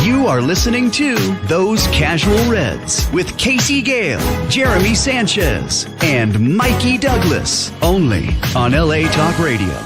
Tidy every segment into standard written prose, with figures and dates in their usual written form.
You are listening to Those Casual Reds with Casey Gale, Jeremy Sanchez, and Mikey Douglas, only on LA Talk Radio.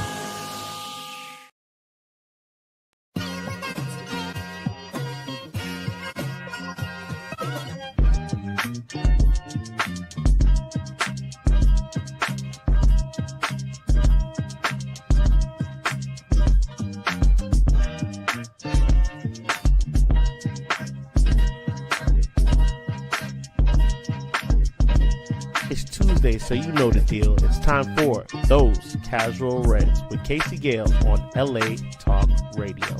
It's Tuesday, so you know the deal. It's time for Those Casual Reds with Casey Gale on LA Talk Radio.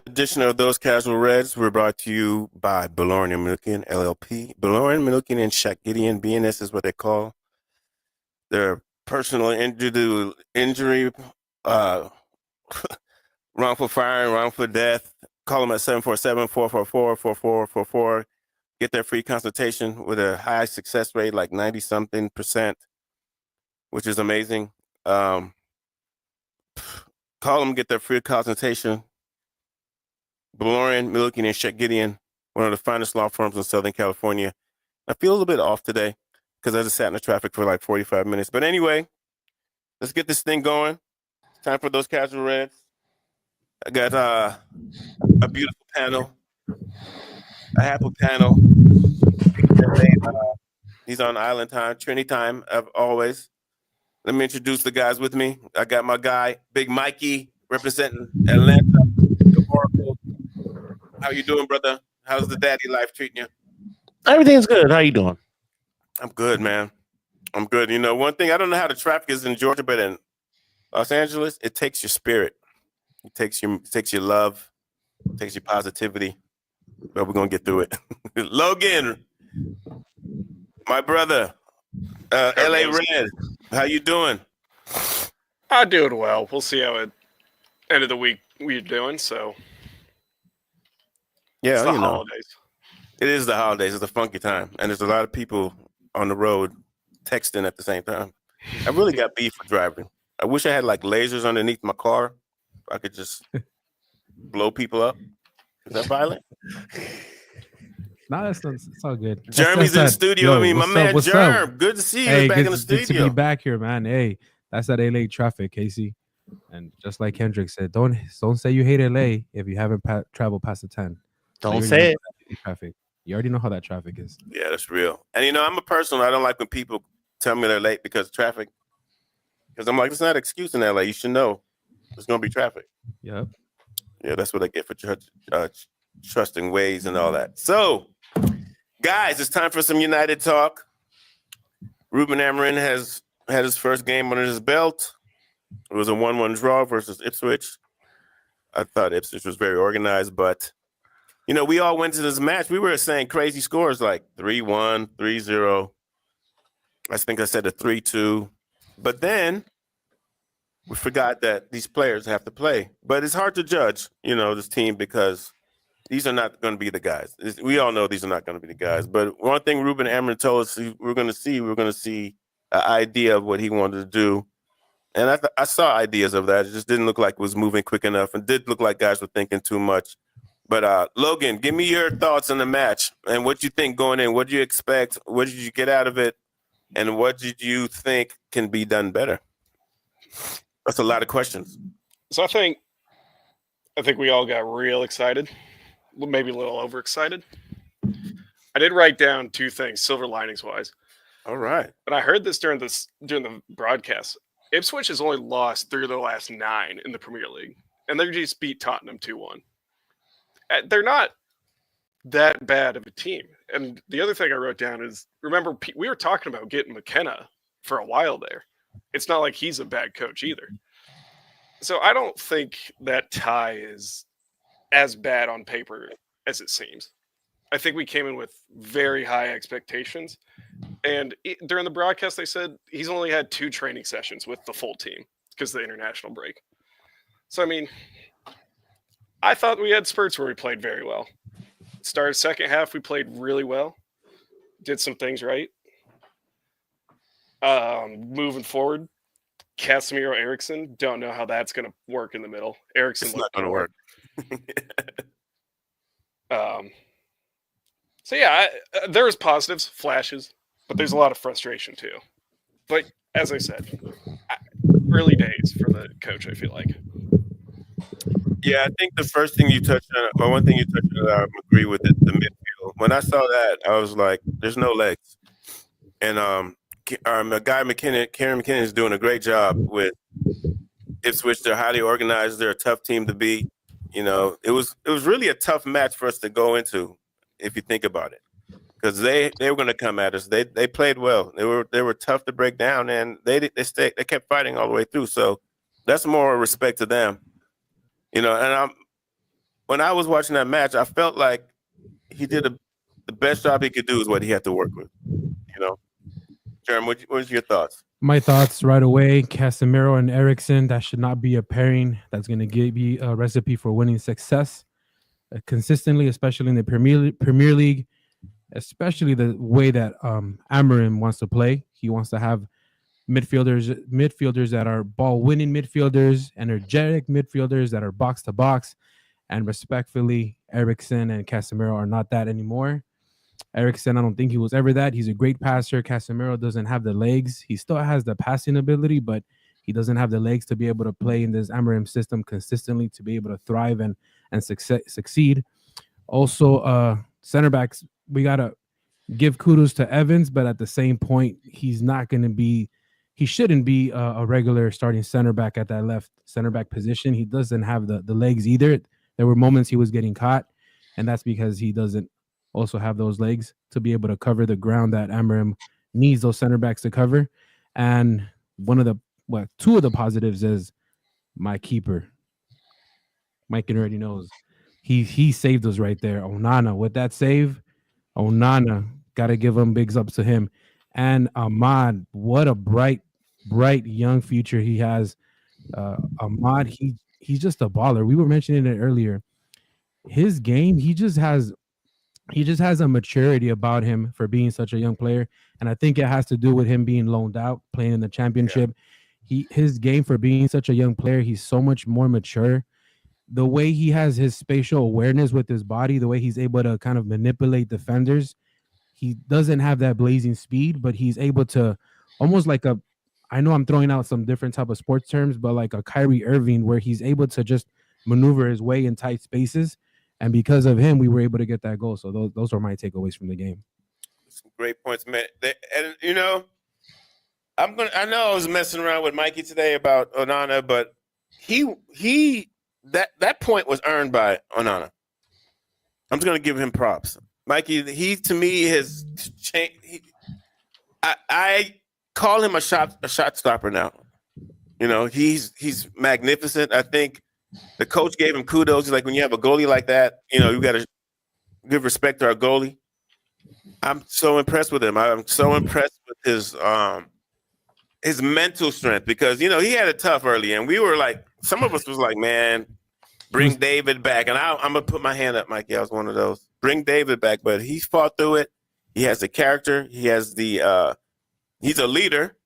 Edition of Those Casual Reds, we're brought to you by 𝙈𝙊𝙍𝙀 LLP. 𝙈𝙊𝙍𝙀 BNS is what they call their personal injury, wrongful firing, wrongful death. Call them at 747-444-4444. Get their free consultation with a high success rate, like 90-something%, which is amazing. Call them, get their free consultation. 𝙈𝙊𝙍𝙀, one of the finest law firms in Southern California. I feel a little bit off today because I just sat in the traffic for like 45 minutes. But anyway, let's get this thing going. It's time for Those Casual Reds. I got a beautiful panel, a happy panel. He's on island time, Trinity time, always. Let me introduce the guys with me. I got my guy, Big Mikey, representing Atlanta, the Oracle. How you doing, brother? How's the daddy life treating you? Everything's good. How you doing? I'm good, man. I'm good. You know, one thing, I don't know how the traffic is in Georgia, but in Los Angeles, it takes your spirit. It takes your love. It takes your positivity. But we're going to get through it. Logan, my brother, LA Red, how you doing? I'm doing well. We'll see how at end of the week we're doing, so... Yeah, it's the holidays. It is the holidays. It's a funky time. And there's a lot of people on the road texting at the same time. I really got beef for driving. I wish I had like lasers underneath my car. I could just blow people up. Is that violent? No, it's all good. Jeremy's in the studio. Yo, my man Jerm. Good to see you. Hey, back in the good studio. to be back here, man. Hey, that's that LA traffic, Casey. And just like Kendrick said, don't say you hate LA if you haven't traveled past the 10. Don't say it. Traffic. You already know how that traffic is. Yeah, that's real. And you know, I'm a person. I don't like when people tell me they're late because of traffic. Because I'm like, it's not an excuse in LA. You should know there's going to be traffic. Yep. Yeah, that's what I get for trusting ways and all that. So, guys, it's time for some United talk. Ruben Amorim has had his first game under his belt. It was a 1-1 draw versus Ipswich. I thought Ipswich was very organized, but, you know, we all went to this match. We were saying crazy scores like 3-1, 3-0. I think I said a 3-2. But then we forgot that these players have to play. But it's hard to judge, you know, this team because these are not going to be the guys. We all know these are not going to be the guys. But one thing Ruben Amorim told us we're going to see an idea of what he wanted to do. And I saw ideas of that. It just didn't look like it was moving quick enough and did look like guys were thinking too much. But Logan, give me your thoughts on the match and what you think going in. What do you expect? What did you get out of it? And what did you think can be done better? That's a lot of questions. So I think we all got real excited, maybe a little overexcited. I did write down two things, silver linings wise. All right. But I heard this during the broadcast. Ipswich has only lost 3 of their last 9 in the Premier League, and they just beat Tottenham 2-1. They're not that bad of a team. And the other thing I wrote down is, remember, we were talking about getting McKenna for a while there. It's not like he's a bad coach either. So I don't think that tie is as bad on paper as it seems. I think we came in with very high expectations. And during the broadcast, they said he's only had 2 training sessions with the full team because of the international break. So, I mean, I thought we had spurts where we played very well. Started second half, we played really well. Did some things right. Moving forward, Casemiro Eriksson, don't know how that's going to work in the middle. Eriksson It's not going to work. So yeah, there's positives, flashes, but there's a lot of frustration too. But as I said, early days for the coach, I feel like. Yeah, I think the first thing you touched on, or one thing you touched on, I agree with it, the midfield. When I saw that, I was like, "There's no legs." And the guy Kieran McKinnon is doing a great job with Ipswich. They're highly organized. They're a tough team to beat. You know, it was really a tough match for us to go into, if you think about it, because they were going to come at us. They played well. They were tough to break down, and they kept fighting all the way through. So that's more respect to them. You know, and when I was watching that match, I felt like he did the best job he could do is what he had to work with. You know, Jeremy, what's your thoughts? My thoughts right away: Casemiro and Eriksson. That should not be a pairing. That's going to give you a recipe for winning success consistently, especially in the Premier League. Especially the way that Amorim wants to play. He wants to have midfielders that are ball-winning midfielders, energetic midfielders that are box-to-box, and respectfully, Eriksson and Casemiro are not that anymore. Eriksson, I don't think he was ever that. He's a great passer. Casemiro doesn't have the legs. He still has the passing ability, but he doesn't have the legs to be able to play in this Amorim system consistently, to be able to thrive and succeed. Also, center backs, we got to give kudos to Evans, but at the same point, he shouldn't be a regular starting center back at that left center back position. He doesn't have the legs either. There were moments he was getting caught, and that's because he doesn't also have those legs to be able to cover the ground that Amorim needs those center backs to cover. And two of the positives is my keeper. Mike already knows. He saved us right there. Onana, with that save, Onana, got to give him bigs ups to him. And Ahmad, what a bright young future he has. Ahmad, he's just a baller. We were mentioning it earlier. His game, he just has a maturity about him for being such a young player. And I think it has to do with him being loaned out, playing in the championship. Yeah. His game for being such a young player, he's so much more mature. The way he has his spatial awareness with his body, the way he's able to kind of manipulate defenders, he doesn't have that blazing speed, but he's able to almost like I know I'm throwing out some different type of sports terms, but like a Kyrie Irving, where he's able to just maneuver his way in tight spaces. And because of him, we were able to get that goal. So those are my takeaways from the game. Some great points, man. And you know, I know I was messing around with Mikey today about Onana, but that point was earned by Onana. I'm just gonna give him props. Mikey, he to me has changed. I call him a shot stopper now. You know, he's magnificent. I think the coach gave him kudos. He's like, when you have a goalie like that, you know, you got to give respect to our goalie. I'm so impressed with him. I'm so impressed with his mental strength, because, you know, he had it tough early, and we were like, some of us was like, man, bring David back. And I'm going to put my hand up, Mikey. I was one of those. Bring David back. But he fought through it. He has the character. He has he's a leader.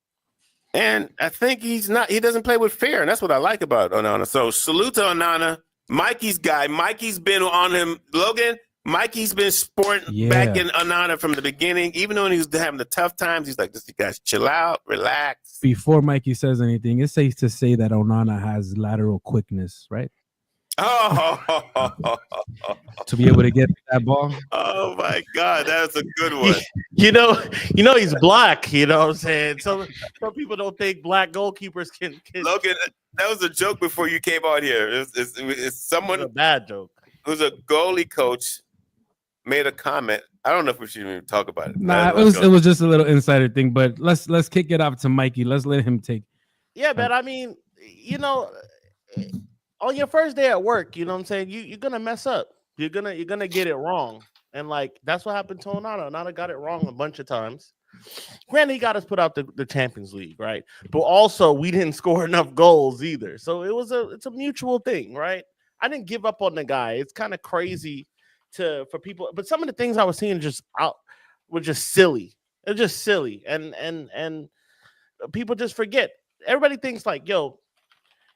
And I think he doesn't play with fear. And that's what I like about Onana. So salute to Onana, Mikey's guy. Mikey's been on him. Logan, Mikey's been sporting back in Onana from the beginning. Even though he was having the tough times, he's like, "This guys, chill out, relax." Before Mikey says anything, it's safe to say that Onana has lateral quickness, right? Oh, to be able to get that ball. Oh my God, that's a good one. You know, he's black. You know what I'm saying? Some people don't think black goalkeepers can. Logan, that was a joke before you came on here. It's someone, a bad joke, who's a goalie coach, made a comment. I don't know if we should even talk about it. Nah, it was just a little insider thing. But let's kick it off to Mikey. Let's let him take. Yeah, man. I mean, you know, on your first day at work, you know what I'm saying, you're gonna mess up. You're gonna get it wrong. And like that's what happened to Onana. Onana got it wrong a bunch of times. Granted, he got us put out the Champions League, right? But also we didn't score enough goals either. So it's a mutual thing, right? I didn't give up on the guy. It's kind of crazy for people, but some of the things I was seeing were just silly. It's just silly. And people just forget. everybody thinks like, yo,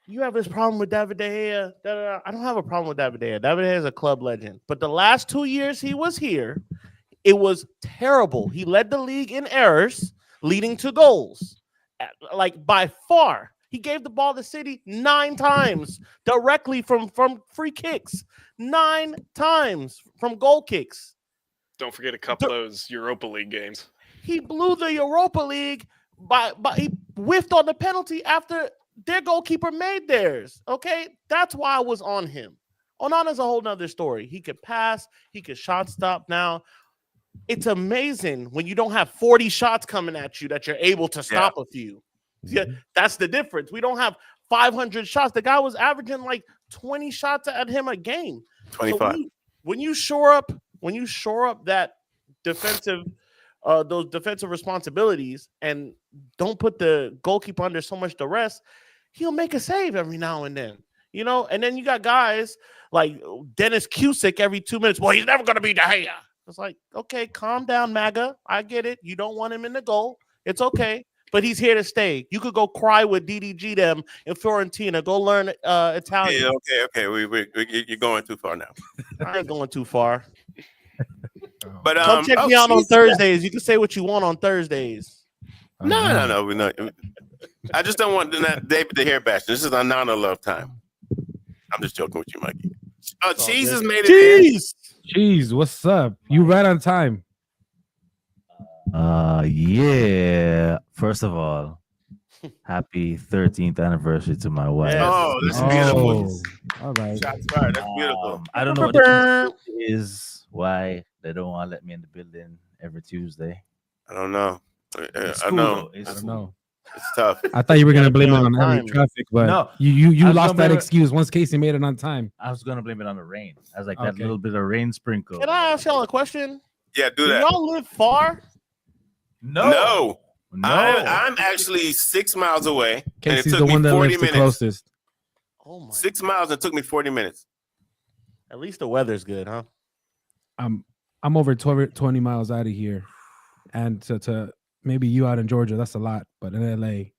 you have this problem with David De Gea. Da, da, da. I don't have a problem with David De Gea. David De Gea is a club legend. But the last 2 years he was here, it was terrible. He led the league in errors, leading to goals. Like by far. He gave the ball to City 9 times directly from free kicks. 9 times from goal kicks. Don't forget a couple of those Europa League games. He blew the Europa League by he whiffed on the penalty after their goalkeeper made theirs. Okay, that's why I was on him. Onana's a whole nother story. He could pass, he could shot stop. Now, it's amazing when you don't have 40 shots coming at you that you're able to stop a few. Yeah, that's the difference. We don't have 500 shots. The guy was averaging like 20 shots at him a game. 25. So when you shore up that defensive, those defensive responsibilities, and don't put the goalkeeper under so much duress, he'll make a save every now and then. You know, and then you got guys like Dennis Cusick every 2 minutes. Well, he's never going to be De Gea. It's like, okay, calm down, MAGA. I get it. You don't want him in the goal. It's okay. But he's here to stay. You could go cry with DDG them in Fiorentina. Go learn Italian. Yeah, okay. You're going too far now. I ain't going too far. But come check me out on Thursdays. You can say what you want on Thursdays. No. We're not. I just don't want that David De Gea bash. This is a love time. I'm just joking with you, Mikey. Oh, Cheese has made it. Cheese, what's up? You right on time. Yeah. First of all, happy 13th anniversary to my wife. Oh, that's beautiful. All right. Shots fired. That's beautiful. I don't know what the is, why they don't want to let me in the building every Tuesday. I don't know. It's I cool, know. though. I don't know. It's tough. I thought you were gonna blame it on time. heavy traffic, but No, you was lost gonna that blame it- excuse once Casey made it on time. I was gonna blame it on the rain. I was like that Okay. little bit of rain sprinkle. Can I ask y'all a question? Yeah, do Do that. y'all live far? No. No. I'm actually 6 miles away. And it Casey's took the me one that 40 lives the minutes. closest. Oh my! 6 miles and it took me 40 minutes. At least the weather's good, huh? I'm over 20 miles out of here, and to maybe you out in Georgia, that's a lot, but in LA,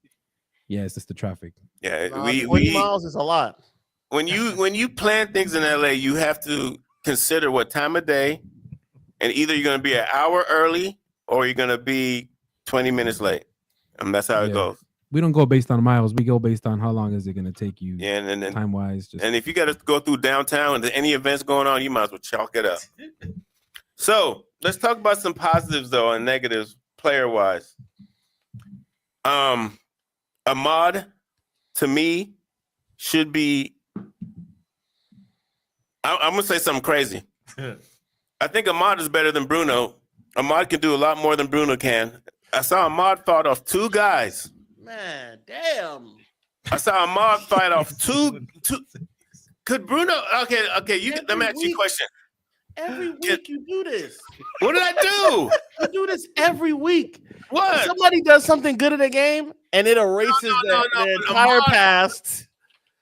yeah, it's just the traffic. Yeah, 20 miles is a lot. when you plan things in LA, you have to consider what time of day, and either you're going to be an hour early or you're going to be 20 minutes late. And that's how it Yeah. goes. We don't go based on miles. We go based on how long is it going to take you, Yeah, and then time wise. Just and if you got to go through downtown and there's any events going on, you might as well chalk it up. So let's talk about some positives though and negatives player wise. Ahmad, to me, should be. I'm gonna say something crazy. I think Ahmad is better than Bruno. Ahmad can do a lot more than Bruno can. I saw Ahmad fought off 2 guys. Man, damn. I saw Ahmad fight off two. Could Bruno? Okay. Let me ask you a question. Every week you do this. What did I do? You do this every week. What? Somebody does something good in a game and it erases No, their but entire Ahmad- past.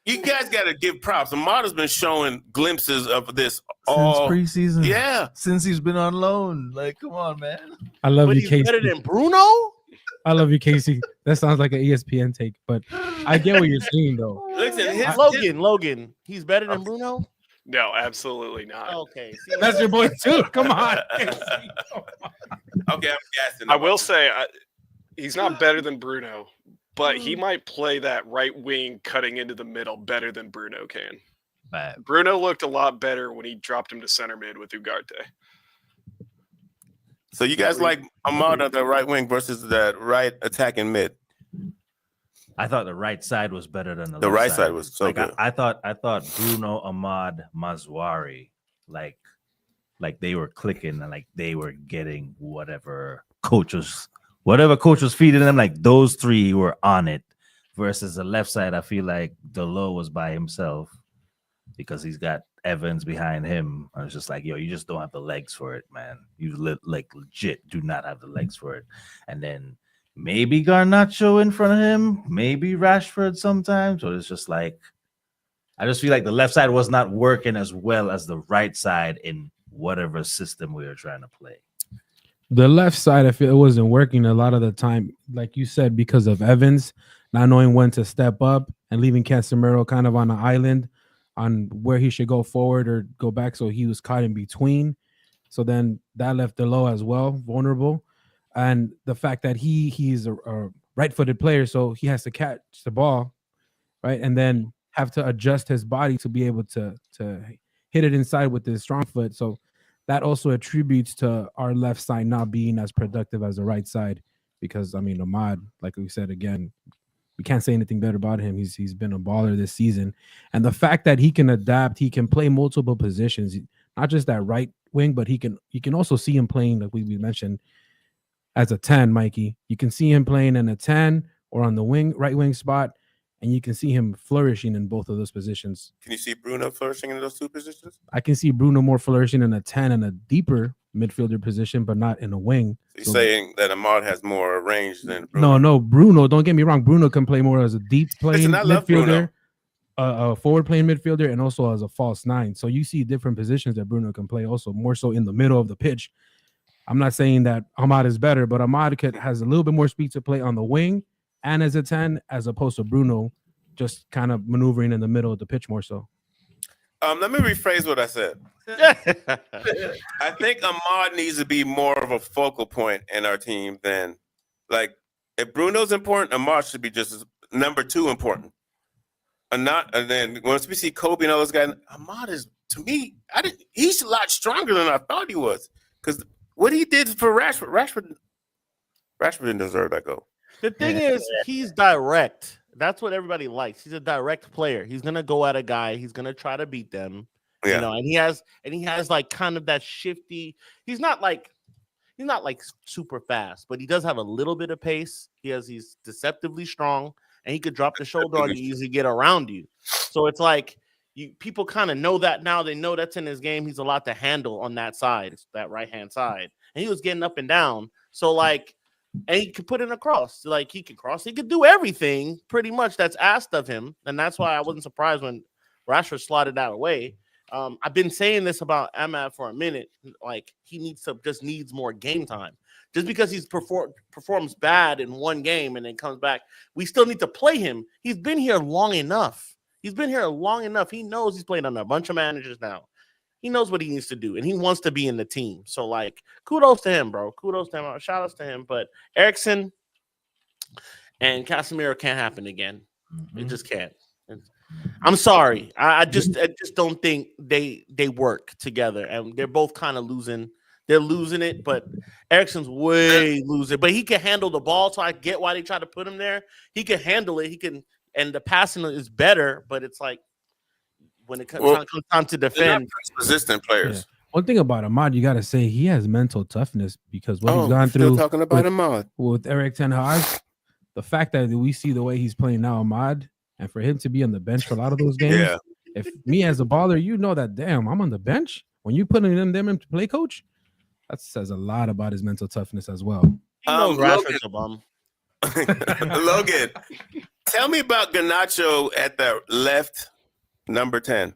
You guys got to give props. Ahmad has been showing glimpses of this Since all. preseason. Yeah. Since he's been on loan. Like, come on, man. I love But you, he's Casey. better than Bruno? I love you, Casey. That sounds like an ESPN take, but I get what you're saying though. Listen, his- Logan. He's better than Bruno? No, absolutely not. Okay. See, That's your boy too. Come on. Okay, I'm guessing. I will say he's not better than Bruno, but he might play that right wing cutting into the middle better than Bruno can. But Bruno looked a lot better when he dropped him to center mid with Ugarte. So you guys like Ahmad on the right wing versus the right attacking mid? I thought the right side was better than the The left right side was so like, good. I thought Bruno, Ahmad, Mazwari, like they were clicking and like they were getting whatever coach was feeding them. Like those 3 were on it. Versus the left side, I feel like Delo was by himself because he's got Evans behind him. I was just like, yo, you just don't have the legs for it, man. You legit do not have the legs for it. And then maybe Garnacho in front of him, maybe Rashford sometimes. So it's just like, I just feel like the left side was not working as well as the right side in whatever system we were trying to play. The left side, I feel it wasn't working a lot of the time, like you said, because of Evans not knowing when to step up and leaving Casemiro kind of on an island on where he should go forward or go back. So he was caught in between. So then that left Delo as well vulnerable, and the fact that he's a right-footed player, so he has to catch the ball, right, and then have to adjust his body to be able to hit it inside with his strong foot. So that also attributes to our left side not being as productive as the right side, because I mean Ahmad, like we said again, we can't say anything better about him. He's been a baller this season, and the fact that he can adapt, he can play multiple positions, not just that right wing, but you can also see him playing, like we mentioned, as a 10, Mikey. You can see him playing in a 10 or on the right wing spot, and you can see him flourishing in both of those positions. Can you see Bruno flourishing in those two positions? I can see Bruno more flourishing in a 10 and a deeper midfielder position, but not in a wing. So you're saying that Ahmad has more range than Bruno? No, Bruno, don't get me wrong. Bruno can play more as a deep playing midfielder, a forward playing midfielder, and also as a false 9. So you see different positions that Bruno can play, also more so in the middle of the pitch. I'm not saying that Ahmad is better, but Ahmad has a little bit more speed to play on the wing and as a 10, as opposed to Bruno just kind of maneuvering in the middle of the pitch more so. Let me rephrase what I said. I think Ahmad needs to be more of a focal point in our team than, like, if Bruno's important, Ahmad should be just number 2 important. And then once we see Kobe and all those guys, Ahmad is, to me, he's a lot stronger than I thought he was. Because what he did for Rashford didn't deserve that goal. The thing is, he's direct. That's what everybody likes. He's a direct player. He's gonna go at a guy. He's gonna try to beat them. Yeah. You know, and he has like kind of that shifty. He's not like super fast, but he does have a little bit of pace. He's deceptively strong, and he could drop the shoulder on you, easily get around you. So it's like people kind of know that now. They know that's in his game. He's a lot to handle on that side, that right hand side, and he was getting up and down. So like. And he could put in a cross. Like, he could cross. He could do everything pretty much that's asked of him. And that's why I wasn't surprised when Rashford slotted that away. I've been saying this about Ahmad for a minute. Like, he needs more game time. Just because he's performs bad in one game and then comes back, we still need to play him. He's been here long enough. He knows he's played under a bunch of managers now. He knows what he needs to do, and he wants to be in the team. So, like, kudos to him, bro. Kudos to him. Shout outs to him. But Eriksen and Casemiro can't happen again. It just can't. I'm sorry. I just don't think they work together, and they're both kind of losing. They're losing it, but Eriksen's way losing. But he can handle the ball, so I get why they try to put him there. He can handle it. He can, and the passing is better. But it's like, when it comes time to defend, resistant players. Yeah. One thing about Ahmad, you got to say he has mental toughness, because what he's gone through talking about Ahmad with Erik ten Hag, the fact that we see the way he's playing now, Ahmad, and for him to be on the bench for a lot of those games, if me as a baller, you know that, damn, I'm on the bench. When you putting them into play, coach, that says a lot about his mental toughness as well. Rashford's a bum. Logan, tell me about Garnacho at the left. Number 10.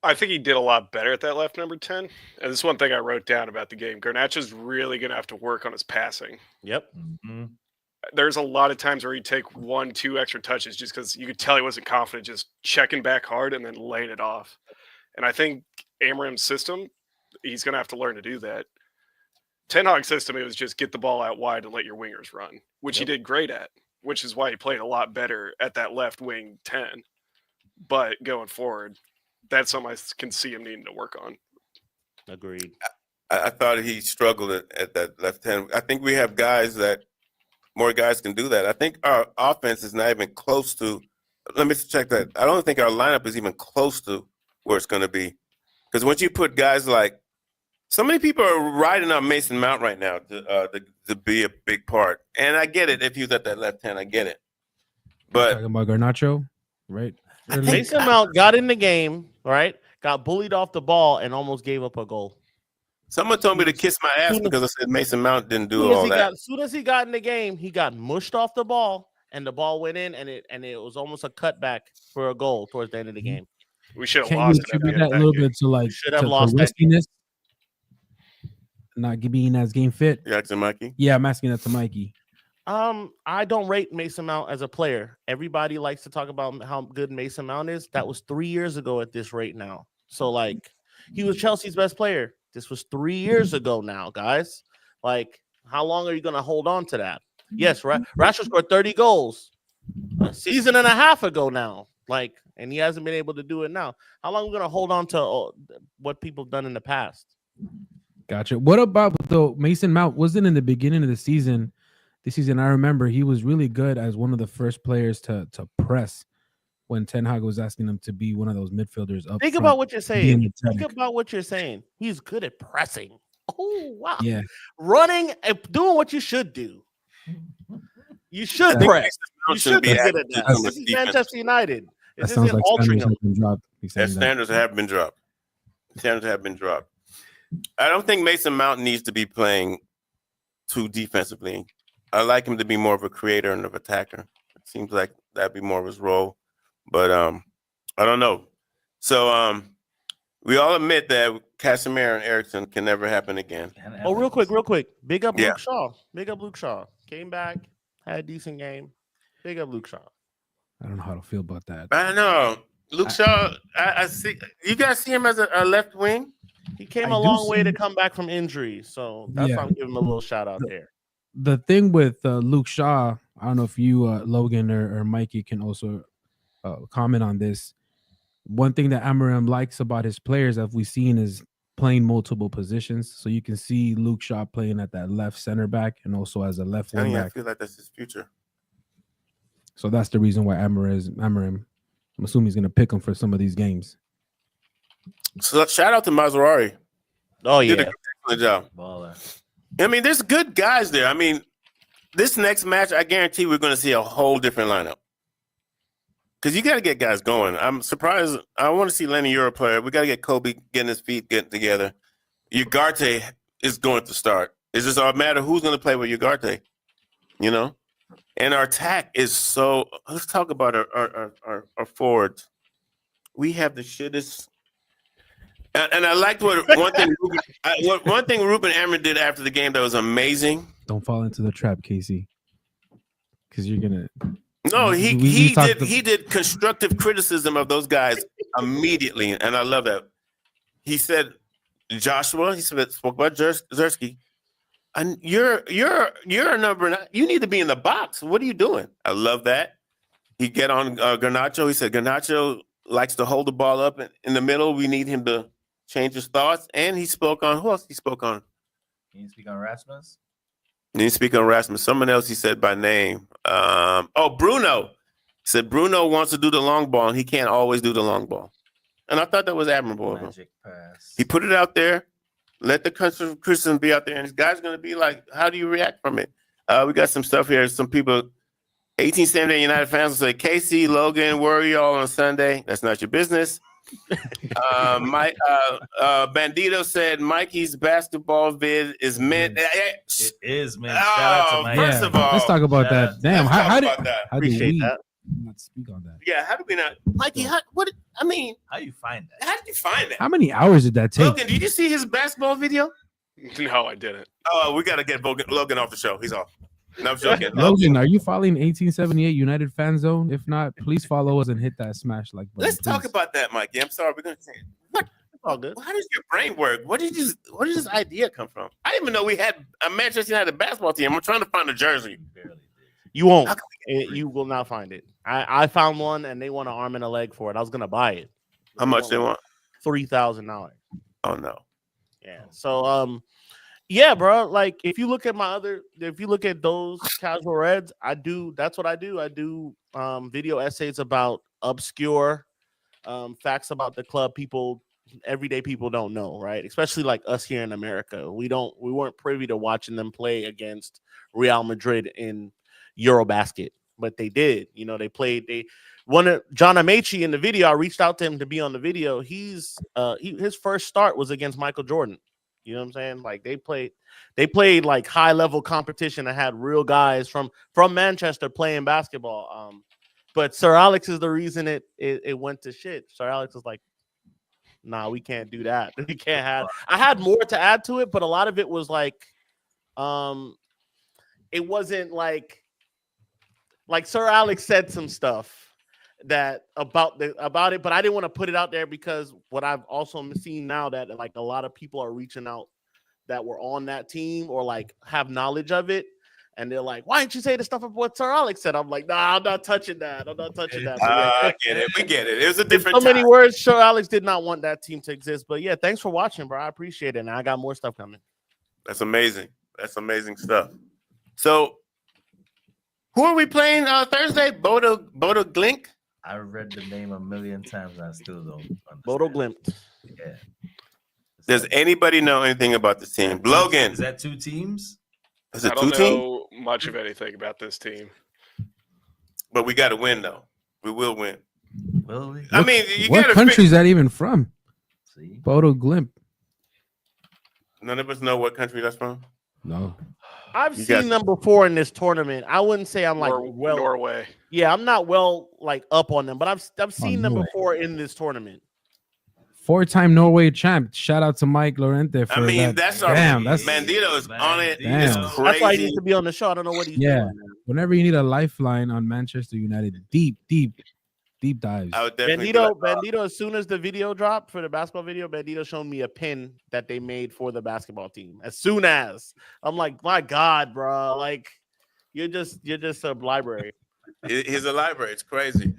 I think he did a lot better at that left number 10. And this is one thing I wrote down about the game. Garnacho's really going to have to work on his passing. Yep. Mm-hmm. There's a lot of times where he'd take 1-2 extra touches just because you could tell he wasn't confident, just checking back hard and then laying it off. And I think Amorim's system, he's going to have to learn to do that. Ten Hag's system, it was just get the ball out wide and let your wingers run, which he did great at. Which is why he played a lot better at that left wing 10. But going forward, that's something I can see him needing to work on. Agreed. I thought he struggled at that left 10. I think we have more guys can do that. I think our offense is not even close to, let me check that. I don't think our lineup is even close to where it's going to be. Because once you put guys like, so many people are riding on Mason Mount right now to be a big part. And I get it. If he's at that left hand, I get it. But talking about Garnacho, right? Mason Mount got in the game, right? Got bullied off the ball and almost gave up a goal. Someone told me to kiss my ass because I said Mason Mount didn't do all that. As soon as he got in the game, he got mushed off the ball, and the ball went in, and it was almost a cutback for a goal towards the end of the game. We should have Can lost you attribute that a little bit to, like, should have lost that. not being as game fit. You asking Mikey? Yeah, I'm asking that to Mikey. I don't rate Mason Mount as a player. Everybody likes to talk about how good Mason Mount is. That was 3 years ago at this rate now. So like he was Chelsea's best player. This was 3 years ago now, guys. Like, how long are you gonna hold on to that? Yes, Rashford scored 30 goals a season and a half ago now. Like, and he hasn't been able to do it now. How long are we gonna hold on to what people have done in the past? Gotcha. What about though? Mason Mount wasn't in the beginning of the season. This season, I remember he was really good as one of the first players to press when Ten Hag was asking him to be one of those midfielders up. Think front, about what you're saying. being Think athletic. about what you're saying. He's good at pressing. Oh wow! Yeah, Running and doing what you should do. You should That- press. You Shouldn't should be be good at added to that. some This is defense. Manchester United. that This sounds isn't like altering standards him. have been dropped. He's Their saying that. standards have been dropped. Standards have been dropped. I don't think Mason Mount needs to be playing too defensively. I like him to be more of a creator and of attacker. It seems like that'd be more of his role. But I don't know. So we all admit that Casemiro and Eriksen can never happen again. Oh, real quick. Big up Yeah. Luke Shaw. Big up Luke Shaw. Came back, had a decent game. Big up Luke Shaw. I don't know how to feel about that. I know. Luke Shaw, I see. You guys see him as a left wing? He came I a do long way see- to come back from injury. So that's Yeah. why I'm giving him a little shout out there. The thing with Luke Shaw, I don't know if you, Logan or Mikey, can also comment on this. One thing that Amorim likes about his players, as we've seen, is playing multiple positions. So you can see Luke Shaw playing at that left center back and also as a left wing I back. feel like that's his future. So that's the reason why Amorim, I'm assuming he's going to pick him for some of these games. So shout out to 𝗕. Oh Did yeah. a excellent job. Baller. I mean, there's good guys there. I mean, this next match, I guarantee we're going to see a whole different lineup. Because you got to get guys going. I'm surprised. I want to see Lenny Euro player. We got to get Kobe getting his feet, getting together. Ugarte is going to start. It's just a matter who's going to play with Ugarte, you know? And our attack is so. Let's talk about our forwards. We have the shittest. And I liked what one thing Ruben Amorim did after the game that was amazing. Don't fall into the trap, Casey, because you're going to. No, We he did constructive criticism of those guys immediately, and I love that. He said, Joshua, spoke about Zersky, and you're a number 9. You need to be in the box. What are you doing? I love that. He get on Garnacho. He said Garnacho likes to hold the ball up in the middle. We need him to change his thoughts. And he spoke on who else? He spoke on. Can you speak on Rasmus? He didn't speak on Rasmus. Someone else he said by name. Bruno. He said Bruno wants to do the long ball, and he can't always do the long ball. And I thought that was admirable of him. Magic pass. He put it out there. Let the criticism be out there, and this guy's going to be like, how do you react from it? We got some stuff here. Some people, 1878 United fans will say, Casey, Logan, where are y'all on Sunday? That's not your business. Bandito said Mikey's basketball vid is meant. It is, man. Shout out to Mike. First of all, let's talk about shout that. out- Damn, let's talk how did about that. how do Appreciate we that. not speak on that? Yeah, how do we not, Mikey? How you find that? How did you find that? How many hours did that take? Logan, did you see his basketball video? No, I didn't. Oh, we got to get Logan off the show. He's off. No, I'm joking. Logan, are you following 1878 United Fan Zone? If not, please follow us and hit that smash like button. Let's talk please. about that, Mikey. I'm sorry. We're going to say it. What? All good. How does your brain work? Where did this idea come from? I didn't even know we had a Manchester United basketball team. I'm trying to find a jersey. Barely did. You won't. How can You will not find it. I found one and they want an arm and a leg for it. I was gonna buy it. How much they want? $3,000. Oh no. Yeah. So yeah, bro. Like if you look at those casual reds, that's what I do. I do video essays about obscure facts about the club everyday people don't know, right? Especially like us here in America. We weren't privy to watching them play against Real Madrid in Eurobasket, but they did. You know, John Amici in the video. I reached out to him to be on the video. His first start was against Michael Jordan. You know what I'm saying? Like they played like high level competition and had real guys from Manchester playing basketball. But Sir Alex is the reason it went to shit. Sir Alex was like, nah, we can't do that. We can't have. I had more to add to it, but a lot of it was like, it wasn't like Sir Alex said some stuff that about it, but I didn't want to put it out there because what I've also seen now that like a lot of people are reaching out that were on that team or like have knowledge of it. And they're like, why didn't you say the stuff of what Sir Alex said? I'm like, nah, I'm not touching that. I'm not touching that. I get it. We get it. It was a different so many time. words. Sir Alex did not want that team to exist. But yeah, thanks for watching, bro. I appreciate it. And I got more stuff coming. That's amazing. That's amazing stuff. So, who are we playing Thursday? 𝗬𝗓𝙀𝙀? Glink? I read the name a million times and I still don't understand. 𝗬𝗓𝙀𝙀. Yeah. Does anybody know anything about this team? Logan. Is that 2 teams? Is it I don't 2 teams? know much of anything about this team. But we got to win, though. We will win. Will we? I mean, you What got country to. is that even from? See? 𝗬𝗓𝙀𝙀. None of us know what country that's from. No. I've You seen got- them before in this tournament. I wouldn't say I'm like Norway. Yeah, I'm not like up on them, but I've seen them Norway. before in this tournament. 4-time Norway champ. Shout out to Mike Llorente for I mean, that. that's our Damn, that's Bandito is on it. Damn. It's That's why he crazy. needs to be on the show. I don't know what he's Yeah. doing. Whenever you need a lifeline on Manchester United, deep dives. I would definitely be Bandito, as soon as the video dropped for the basketball video, Bandito showed me a pin that they made for the basketball team. As soon as I'm like, my God, bro, like you're just a library. He's a library. It's crazy.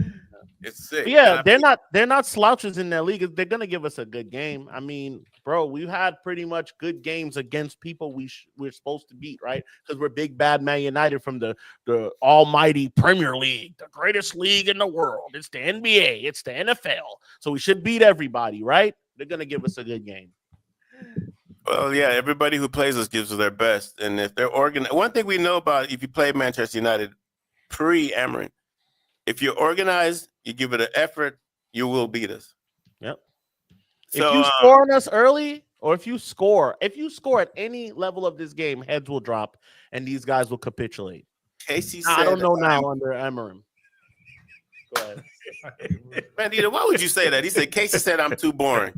It's sick. But yeah, And I they're not slouches in their league. They're gonna give us a good game. I mean, bro, we've had pretty much good games against people we're supposed to beat, right? Because we're big bad Man United from the almighty Premier League, the greatest league in the world. It's the NBA, it's the NFL. So we should beat everybody, right? They're gonna give us a good game. Well, yeah, everybody who plays us gives us their best. And if they're organized, one thing we know about if you play Manchester United pre-Amorim, if you're organized, you give it an effort, you will beat us. Yep. So, if you score on us early, or if you score at any level of this game, heads will drop and these guys will capitulate. Casey said, I don't know now under Amorim. Go ahead. Bandito, why would you say that? He said, Casey said I'm too boring.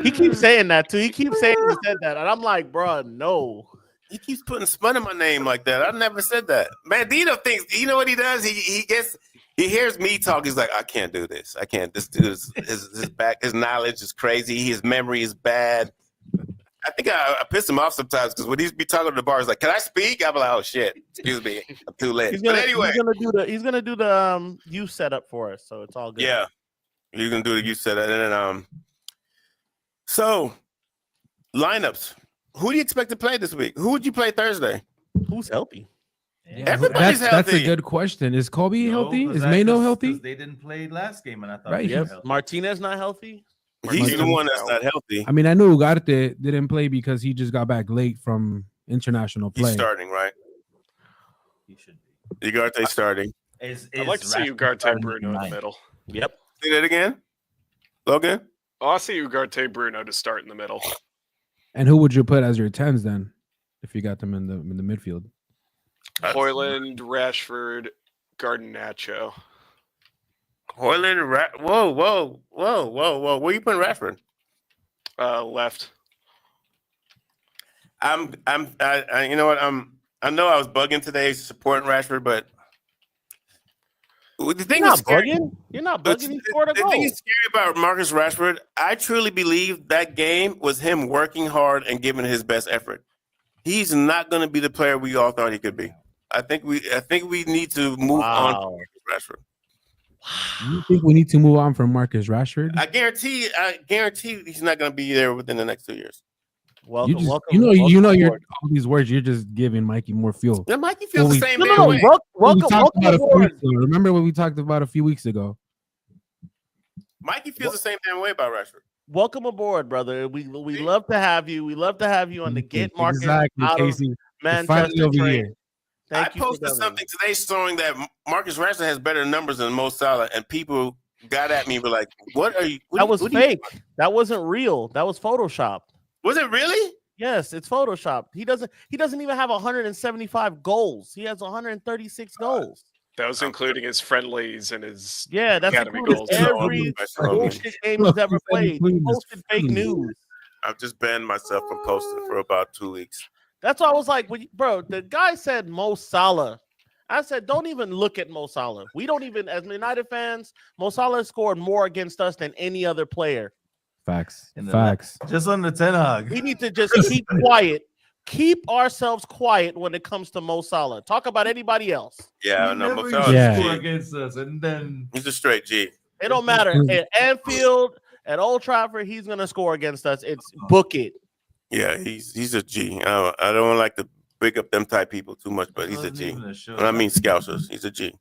He keeps saying that too. He keeps saying he said that. And I'm like, bro, no. He keeps putting spun in my name like that. I never said that. Bandito thinks, you know what he does? He hears me talk. He's like, I can't do this. I can't. This dude his knowledge is crazy. His memory is bad. I think I piss him off sometimes because when he's be talking to the bar, he's like, "Can I speak?" I'm like, "Oh shit, excuse me, I'm too late." But anyway, he's gonna do the youth setup for us, so it's all good. yeah, you're gonna do the youth setup, and then so lineups. Who do you expect to play this week? Who would you play Thursday? Who's healthy? Yeah. Everybody's That's a healthy. good question. Is Kobe healthy? 'cause Is Mano healthy? They didn't play last game, and I thought Right. they were Yep. healthy. Martinez not healthy. He's the one that's not healthy. I mean, I know Ugarte didn't play because he just got back late from international He's play. starting, right? He should be. Ugarte starting. I'd like to see Rashford Ugarte starting Bruno in the tonight? middle. Yep. Say that again, Logan. I'll see Ugarte Bruno to start in the middle. And who would you put as your 10s then, if you got them in the midfield? Hoyland, Rashford, Garnacho. Hoyland, whoa. Where you putting Rashford? Left. I you know what? I know I was bugging today supporting Rashford, but the thing You're not is scary. bugging. You're not bugging. He scored a The goal. thing is scary about Marcus Rashford. I truly believe that game was him working hard and giving his best effort. He's not going to be the player we all thought he could be. I think we need to move on from Marcus Rashford. You think we need to move on from Marcus Rashford? I guarantee he's not going to be there within the next 2 years. Welcome, You welcome. know, you're aboard. all these words. You're just giving Mikey more fuel. Yeah, Mikey feels the same No, damn no, way. welcome, We talked welcome about a few aboard. weeks ago. Remember what we talked about a few weeks ago? Mikey feels the same damn way about Rashford. Welcome aboard, brother. We love to have you. We love to have you on the Get Marcus Exactly, out of Casey. You're finally Manchester over train. here. Thank I you for posted coming. something today showing that Marcus Rashford has better numbers than Mo Salah, and people got at me and were like, "What are you?" That was fake. That wasn't real. That was Photoshop. Was it really? Yes, it's Photoshop. He doesn't even have 175 goals. He has 136 goals. That was including his friendlies and his Yeah, that's academy including goals. every bullshit game he's ever played. He posted fake news. I've just banned myself from posting for about 2 weeks. That's why I was like, bro, the guy said Mo Salah. I said, don't even look at Mo Salah. We don't even, as United fans, Mo Salah scored more against us than any other player. Facts. In the Facts. Just on the Ten Hag. We need to just keep quiet. Keep ourselves quiet when it comes to Mo Salah. Talk about anybody else. Yeah, I know. Mo Salah's Yeah. a G. against us, and then He's a straight G. It don't matter. At Anfield, at Old Trafford, he's gonna score against us. It's book it. Yeah, he's a G. I don't like to big up them type people too much, but he's a G. And I mean Scousers. He's a G.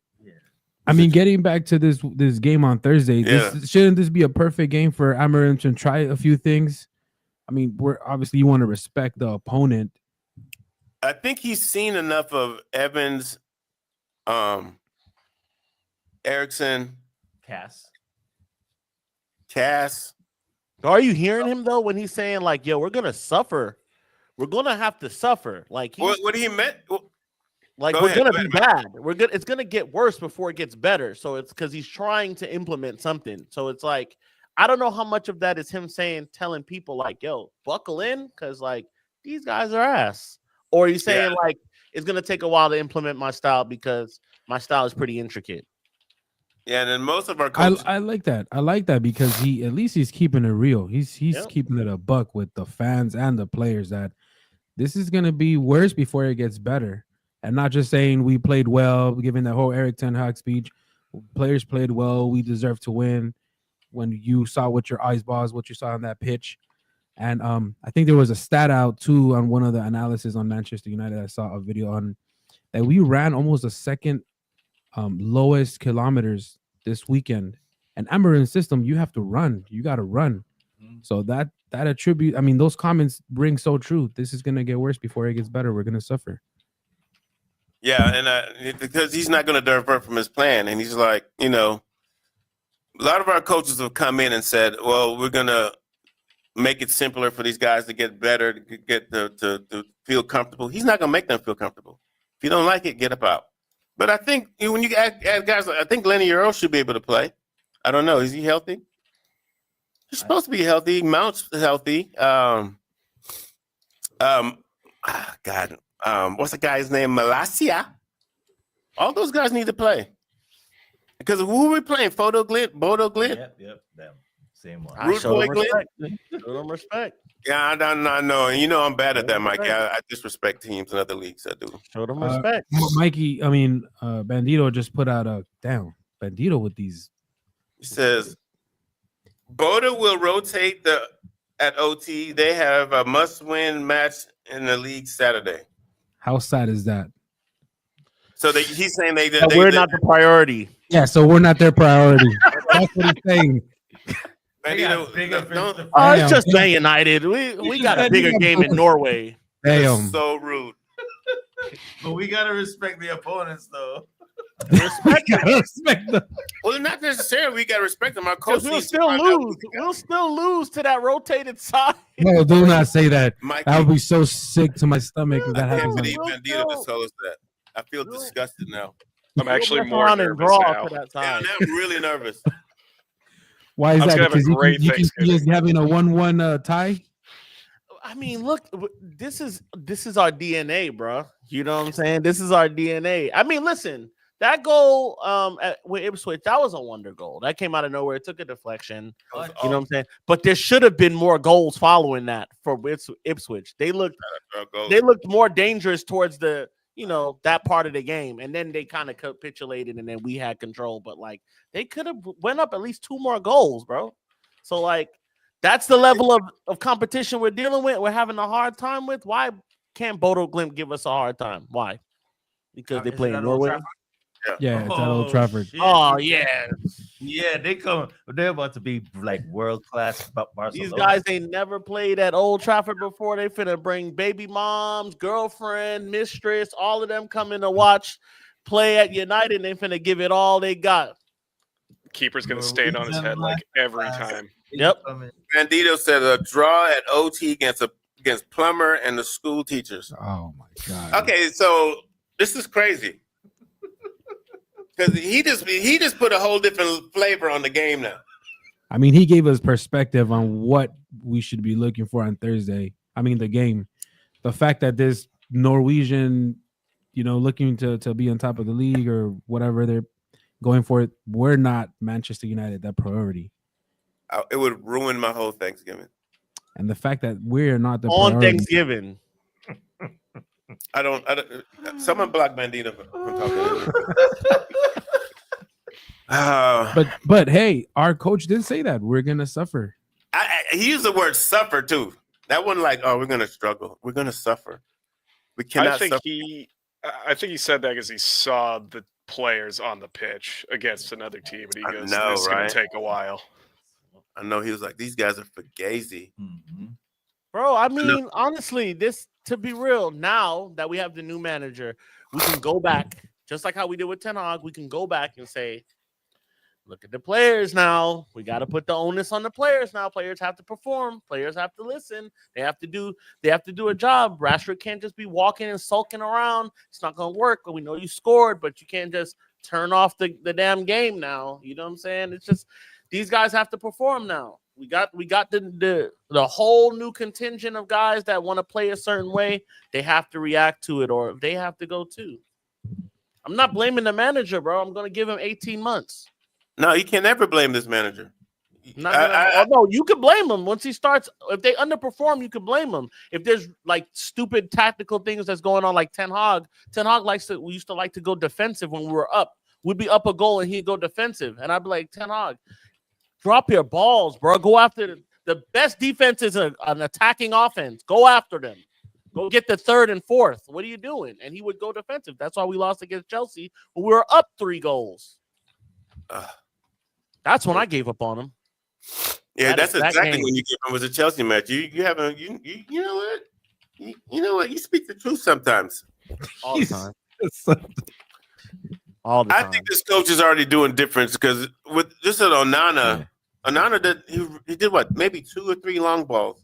I mean, getting back to this game on Thursday, shouldn't this be a perfect game for Amorim to try a few things? I mean, you want to respect the opponent. I think he's seen enough of Evans, Erickson, Cass. Are you hearing him though when he's saying like, "Yo, we're gonna suffer. We're gonna have to suffer." Like, What he meant? like Go we're ahead, gonna go be ahead, bad. We're good. It's gonna get worse before it gets better. So it's because he's trying to implement something. So it's like, I don't know how much of that is him telling people like, "Yo, buckle in," because like these guys are ass. Or he's saying like it's gonna take a while to implement my style because my style is pretty intricate. Yeah, and then most of our coaches. I like that. I like that because he's keeping it real. He's keeping it a buck with the fans and the players that this is gonna be worse before it gets better. And not just saying we played well, given the whole Erik ten Hag speech. Players played well. We deserve to win. When you saw with your eyes, boss, what you saw on that pitch. And I think there was a stat out too on one of the analysis on Manchester United. I saw a video on that we ran almost the second lowest kilometers this weekend. And Amorim's system, you have to run. You got to run. So that attribute, I mean, those comments ring so true. This is gonna get worse before it gets better. We're gonna suffer. Yeah, and because he's not going to divert from his plan, and he's like, a lot of our coaches have come in and said, "Well, we're going to make it simpler for these guys to get better, to get to feel comfortable." He's not going to make them feel comfortable. If you don't like it, get up out. But I think when you add guys, I think Lenny Earl should be able to play. I don't know. Is he healthy? He's supposed to be healthy. Mount's healthy. God. What's the guy's name? Malacia. All those guys need to play. Because who are we playing? Bodo Glimt? Yep, them. Same one. I show them respect. Yeah, I know. And I'm bad at that, Mikey. I disrespect teams in other leagues. I do. Show them respect. Mikey, I mean, Bandito just put out a Bandito with these. He says, Bodo will rotate at OT. They have a must-win match in the league Saturday. How sad is that? So he's saying we're not the priority. Yeah, so we're not their priority. That's what he's saying. It's just Man United. We got a bigger game in Norway. Damn. So rude. But we gotta respect the opponents, though. Respect them. Well, not necessarily. We gotta respect them. Our coach we'll still lose. We'll still lose to that rotated side. No, do not say that. Mikey, That would be so sick to my stomach if that I can't happens. believe Bandito just told us that. I feel disgusted now. I'm actually We'll more mess around and nervous draw now. to that Yeah, time. now I'm really nervous. Why is I'm that? gonna have a Because great you can see us Thanksgiving. having a 1-1 tie. I mean, look, this is our DNA, bro. You know what I'm saying? This is our DNA. I mean, listen, that goal with Ipswich, that was a wonder goal. That came out of nowhere. It took a deflection. You know what I'm saying? But there should have been more goals following that for Ipswich. They looked more dangerous towards the that part of the game, and then they kind of capitulated, and then we had control. But like they could have went up at least 2 more goals, bro. So like that's the level of competition we're dealing with. We're having a hard time with. Why can't Bodo Glimt give us a hard time? Why? Because they play in Norway. Yeah, it's at Old Trafford. Shit. Oh yeah, Yeah, they're about to be like world class Barcelona. these guys ain't never played at Old Trafford before. They finna bring baby moms, girlfriend, mistress, all of them coming to watch play at United. And they finna give it all they got. Keeper's gonna stand on his head like every time. Yep. Bandito said a draw at OT against Plummer and the school teachers. Oh my god. Okay, so this is crazy. Because he just put a whole different flavor on the game now. I mean, he gave us perspective on what we should be looking for on Thursday. I mean, the game. The fact that this Norwegian, looking to be on top of the league or whatever they're going for, it, we're not Manchester United, that priority. It would ruin my whole Thanksgiving. And the fact that we're not the on priority. Thanksgiving. I don't. Someone block Bandito from talking. But hey, our coach did say that we're gonna suffer. He used the word "suffer" too. That wasn't like, "Oh, we're gonna struggle. We're gonna suffer. We cannot." I think he said that because he saw the players on the pitch against another team, and he goes, "This is gonna take a while." I know he was like, "These guys are fugazi." Mm-hmm. Bro, I mean, honestly, to be real, now that we have the new manager, we can go back, just like how we did with Ten Hag, we can go back and say, look at the players now. We got to put the onus on the players now. Players have to perform. Players have to listen. They have to do a job. Rashford can't just be walking and sulking around. It's not going to work. We know you scored, but you can't just turn off the damn game now. You know what I'm saying? It's just these guys have to perform now. We got the whole new contingent of guys that want to play a certain way. They have to react to it, or they have to go too. I'm not blaming the manager, bro. I'm going to give him 18 months. No, you can never blame this manager. No, you can blame him once he starts. If they underperform, you can blame him. If there's like stupid tactical things that's going on, like Ten Hag we used to like to go defensive when we were up. We'd be up a goal and he'd go defensive, and I'd be like, Ten Hag, drop your balls, bro. Go after the best defense is an attacking offense. Go after them. Go get the third and fourth. What are you doing? And he would go defensive. That's why we lost against Chelsea when we were up 3 goals. That's when I gave up on him. Yeah, that's exactly when you give him was a Chelsea match. You know what? You know what? You speak the truth sometimes. All the time. All the time. I think this coach is already doing difference because with just an Onana, he did what? Maybe 2 or 3 long balls.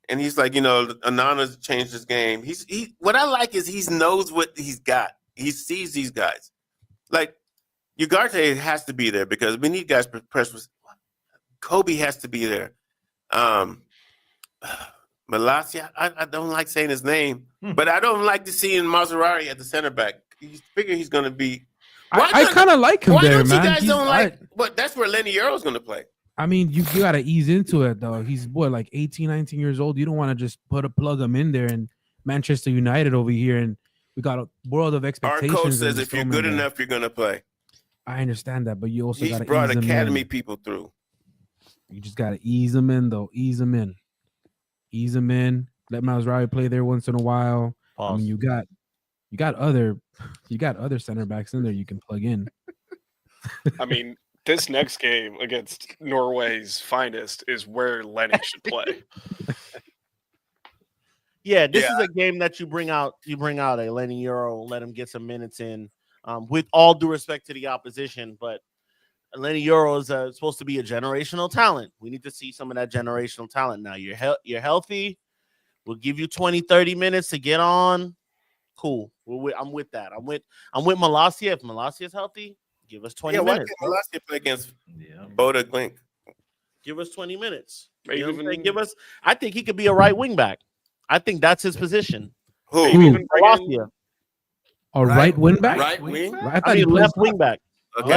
And he's like, Onana's changed his game. What I like is he knows what he's got. He sees these guys. Like Ugarte has to be there because we need guys press. Kobe has to be there. Malacia, I don't like saying his name, but I don't like to see Maserati at the center back. You figure he's going to be. I kind of like him there, man. Why don't you guys don't like? But that's where Lenny Euro's going to play. I mean, you got to ease into it, though. He's, like 18, 19 years old. You don't want to just plug him in there and Manchester United over here, and we got a world of expectations. Our coach says if you're good enough, you're going to play. I understand that, but you also got to ease him in. He's brought academy people through. You just got to ease them in, though. Ease them in. Let Maserati play there once in a while. Pause. I mean, you got other center backs in there you can plug in. I mean, this next game against Norway's finest is where Lenny should play. Yeah, this is a game that you bring out a Lenny Euro, let him get some minutes in. With all due respect to the opposition, but Lenny Euro is supposed to be a generational talent. We need to see some of that generational talent now. You're healthy. We'll give you 20, 30 minutes to get on. Cool. I'm with that. I'm with Malacia. If Malacia is healthy, give us 20 minutes. Why can't Malacia play against Boda Glink? Give us 20 minutes. I think he could be a right wing back. I think that's his position. Who? Malacia. A right wing back? Right wing? I mean left wing back. Okay,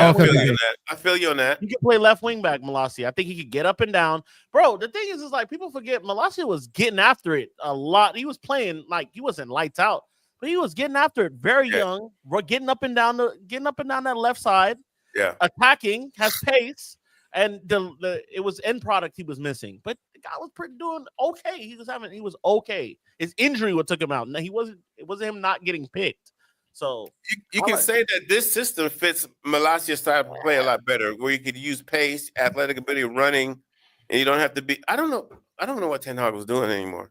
I feel you on that. You can play left wing back, Malacia. I think he could get up and down. Bro, the thing is like people forget Malacia was getting after it a lot. He was playing like he wasn't lights out, but he was getting after it very young, getting up and down that left side. Yeah. Attacking, has pace, and it was end product he was missing. But the guy was doing okay. He was okay. His injury what took him out. No, it wasn't him not getting picked. So you can say that this system fits Malacia's style of play a lot better, where you could use pace, athletic ability, running, and you don't have to be. I don't know what Ten Hag was doing anymore.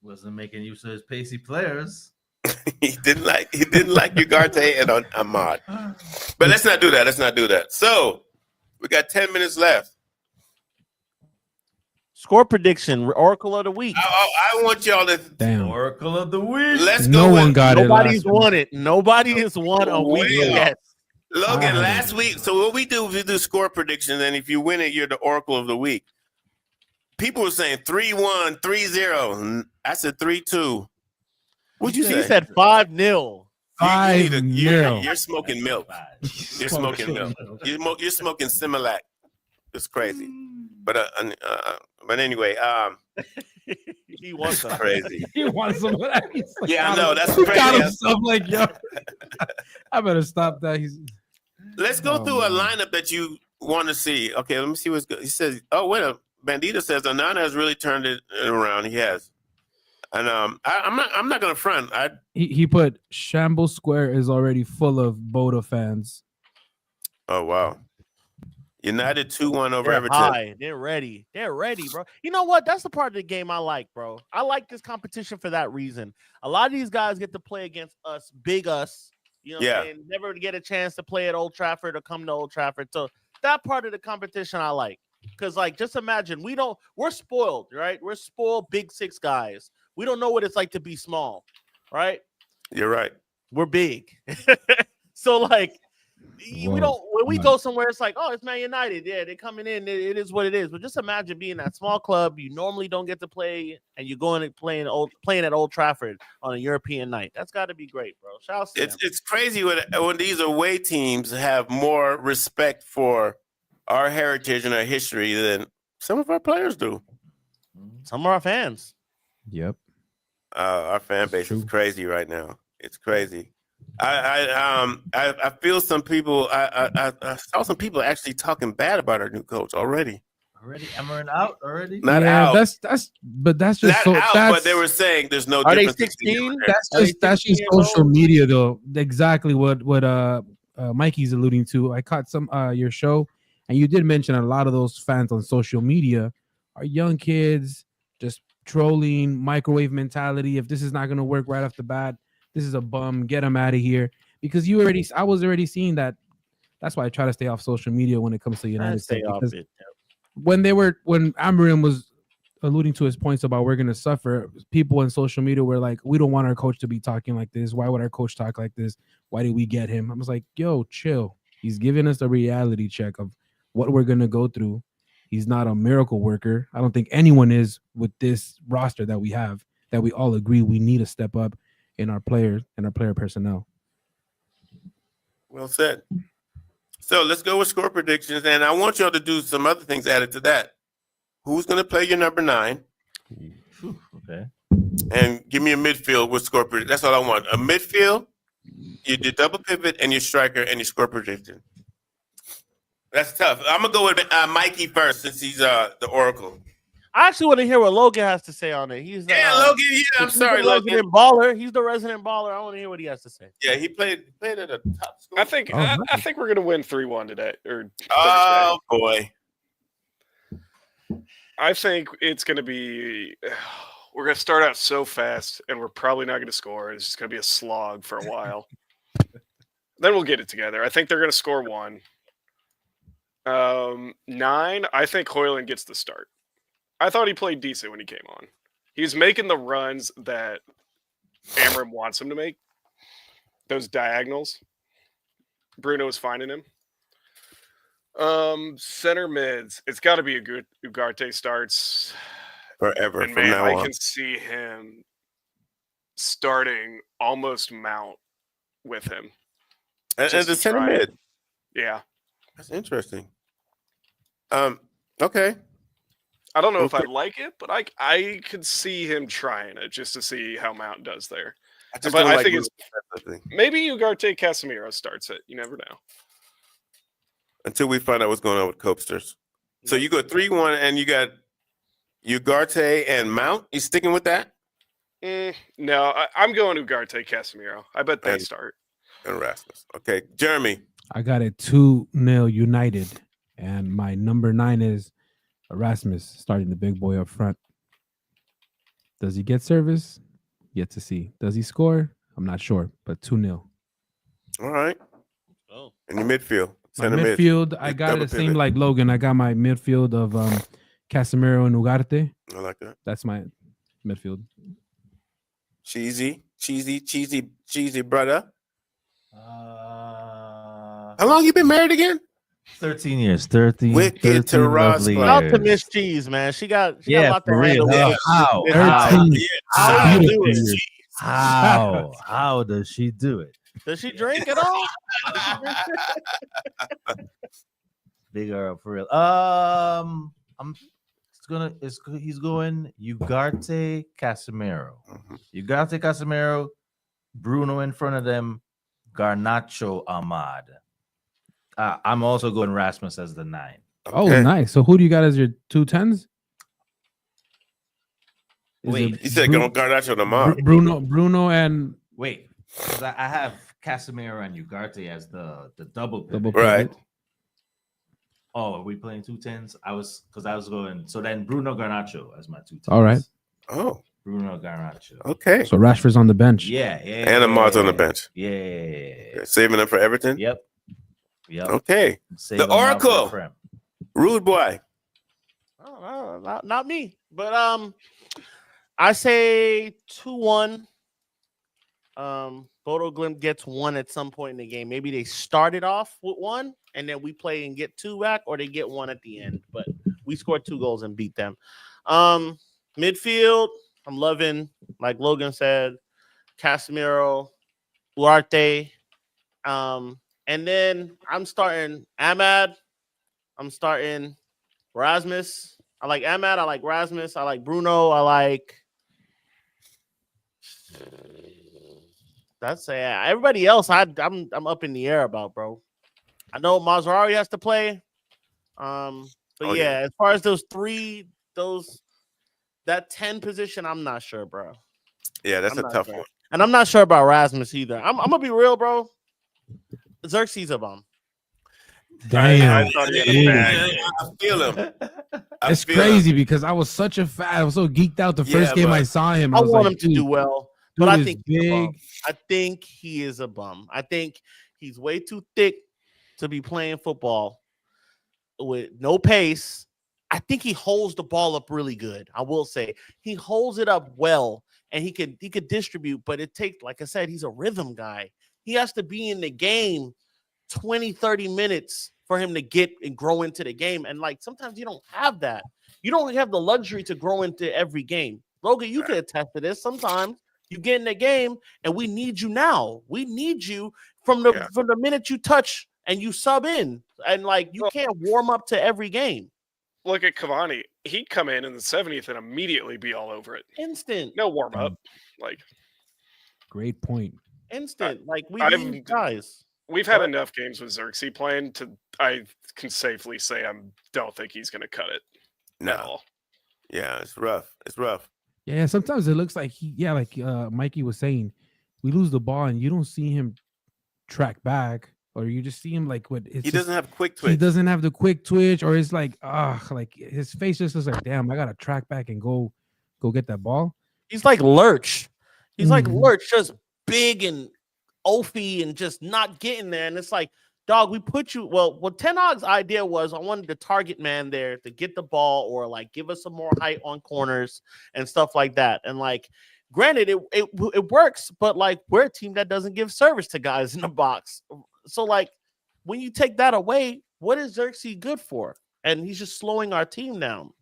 Wasn't making use of his pacey players. he didn't like Ugarte and Ahmad. But let's not do that. So we got 10 minutes left. Score prediction, Oracle of the Week. I want y'all to Oracle of the Week. Let's no go. one got it. Nobody's won it. Nobody has won a week yet. Logan, last week. So what we do is we do score predictions, and if you win it, you're the Oracle of the Week. People were saying 3-1, 3-0. I said 3-2. What'd you say? He said 5-0. 5-0. You're smoking milk. You're smoking milk. You're smoking Similac. It's crazy. But anyway, He wants it's that. crazy. He wants some of that. Yeah, I know. That's He got crazy. himself like, yo, I better stop that. Let's go Oh, through a man. lineup that you want to see. Okay, let me see what's good. He says, "Oh, wait a Bandita says Onana has really turned it around. He has." And I'm not gonna front. He put Shambles Square is already full of Boda fans. Oh wow. United 2-1 over They're Everton. high. They're ready. They're ready, bro. You know what? That's the part of the game I like, bro. I like this competition for that reason. A lot of these guys get to play against us, big us. You know what I'm saying? Never get a chance to play at Old Trafford or come to Old Trafford. So that part of the competition I like. Because, like, just imagine, we're spoiled, right? We're spoiled big six guys. We don't know what it's like to be small, right? You're right. We're big. So, like, we don't, when we Whoa. go somewhere, it's like, oh, it's Man United. Yeah, they're coming in. It is what it is. But just imagine being that small club you normally don't get to play, and you're going and playing at Old Trafford on a European night. That's got to be great, bro. Shout out to them. It's crazy when these away teams have more respect for our heritage and our history than some of our players do. Some of our fans. Yep. Our fan base is crazy right now. It's crazy. I feel some people. I saw some people actually talking bad about our new coach already. Amorim out already. Not Yeah, out. that's just Not so out, that's, but they were saying there's no Are they difference. 16? that's just social media though. Exactly what Mikey's alluding to. I caught some your show, and you did mention a lot of those fans on social media are young kids just trolling, microwave mentality. If this is not going to work right off the bat, this is a bum. Get him out of here. Because I was already seeing that. That's why I try to stay off social media when it comes to United Stay States. off Because it. when Amorim was alluding to his points about we're going to suffer, people on social media were like, we don't want our coach to be talking like this. Why would our coach talk like this? Why did we get him? I was like, yo, chill. He's giving us a reality check of what we're going to go through. He's not a miracle worker. I don't think anyone is with this roster that we have, that we all agree we need to step up in our players and our player personnel. Well said. So let's go with score predictions, and I want y'all to do some other things added to that. Who's going to play your number 9? Okay. And give me a midfield with score prediction. That's all I want. A midfield, you do double pivot, and your striker, and your score prediction. That's tough. I'm going to go with Mikey first since he's the Oracle. I actually want to hear what Logan has to say on it. He's Yeah, Logan. Yeah, I'm sorry, the Logan. resident baller. He's the resident baller. I want to hear what he has to say. Yeah, he played at a top school. I think I think we're gonna win 3-1 today or Oh boy. I think it's gonna be. We're gonna start out so fast, and we're probably not gonna score. It's just gonna be a slog for a while. Then we'll get it together. I think they're gonna score 1. 9. I think Højlund gets the start. I thought he played decent when he came on. He's making the runs that Amorim wants him to make. Those diagonals. Bruno is finding him. Center mids. It's got to be a good Ugarte starts. Forever And from man, now I on. can see him starting almost Mount with him. And just the to center try it. mid. Yeah. That's interesting. Okay. I don't know if Okay. I like it, but I could see him trying it just to see how Mount does there. I just But don't I like think moving it's defensively maybe Ugarte Casemiro starts it. You never know. until we find out what's going on with Copesters. So you go 3-1 and you got Ugarte and Mount. You sticking with that? No, I'm going Ugarte Casemiro. I bet they And- start. And Rasmus. Okay. Jeremy. I got it 2-0 United, and my number 9 is Erasmus starting the big boy up front. Does he get service? Yet to see. Does he score? I'm not sure, but 2-0. All right. Oh. In your midfield. My Center mid. midfield, I It's got it double the same pivot. like Logan. I got my midfield of Casemiro and Ugarte. I like that. That's my midfield. Cheesy brother. How long you been married again? 13 years. 13. Wicked 13 to Ross lovely Clark. Shout out to years. Miss Cheese, man. She got a Yeah, lot to for real. handle. How? with- How? 13. How you Beautiful do it? years. How does she do it? Does she drink at all? Bigger up for real. I'm he's going Ugarte Casemiro. Ugarte Casemiro, Bruno in front of them, Garnacho Ahmad. I'm also going Rasmus as the 9. Oh, Okay. nice. So who do you got as your 2 10s? Wait, You said Garnacho the mom. Bruno and Wait, because I have Casemiro and Ugarte as the double pivot. double Right. pivot. Oh, are we playing 2 10s? I was going. So then Bruno Garnacho as my 2 10s. All right. Oh, Bruno Garnacho. okay. So Rashford's on the bench. Yeah. And Ahmad's on the bench. Yeah. Saving them for Everton. Yep. Okay. Save The them out for Oracle. Prem. Rude boy. Oh, not me. But I say 2-1. Bodo Glimt gets 1 at some point in the game. Maybe they started off with 1 and then we play and get 2 back, or they get 1 at the end. But we scored 2 goals and beat them. Midfield, I'm loving, like Logan said, Casemiro, Ugarte. And then I'm starting Ahmad. I'm starting Rasmus. I like Ahmad. I like Rasmus. I like Bruno. I like. That's everybody else. I'm up in the air about, bro. I know Mazzarri has to play. But yeah, as far as that 10 position, I'm not sure, bro. Yeah, that's I'm a not tough sure. one. And I'm not sure about Rasmus either. I'm gonna be real, bro. Xerxes a bum. Damn. I thought he had a bag. I feel him. It's crazy because I was so geeked out the first game but I saw him. I was want like, him to dude, do well, but dude I is think he's a bum. big. I think he is a bum. I think he's way too thick to be playing football with no pace. I think he holds the ball up really good. I will say he holds it up well, and he could distribute, but it takes, like I said, he's a rhythm guy. He has to be in the game 20, 30 minutes for him to get and grow into the game. And like sometimes you don't have that. You don't have the luxury to grow into every game. Logan, you can attest to this. Sometimes you get in the game and we need you now. We need you from the minute you touch and you sub in. And like you can't warm up to every game. Look at Cavani. He'd come in the 70th and immediately be all over it. Instant. No warm up. Like, Great point. Instant. Like we I've- need guys. we've had enough games with Xerxes playing I can safely say don't think he's going to cut it at No. all. Yeah, it's rough. It's rough. Yeah, sometimes it looks like like Mikey was saying, we lose the ball and you don't see him track back, or you just see him like He doesn't have quick twitch. He doesn't have the quick twitch, or it's like like his face just looks like, damn, I gotta track back and go get that ball. He's like Lurch. He's like Mhm. Lurch, just big and oafy and just not getting there. And it's like, dog, we put you. Well, what Ten Hag's idea was, I wanted the target man there to get the ball or like give us some more height on corners and stuff like that. And like, granted, it works, but like we're a team that doesn't give service to guys in the box. So like, when you take that away, what is Xerxes good for? And he's just slowing our team down.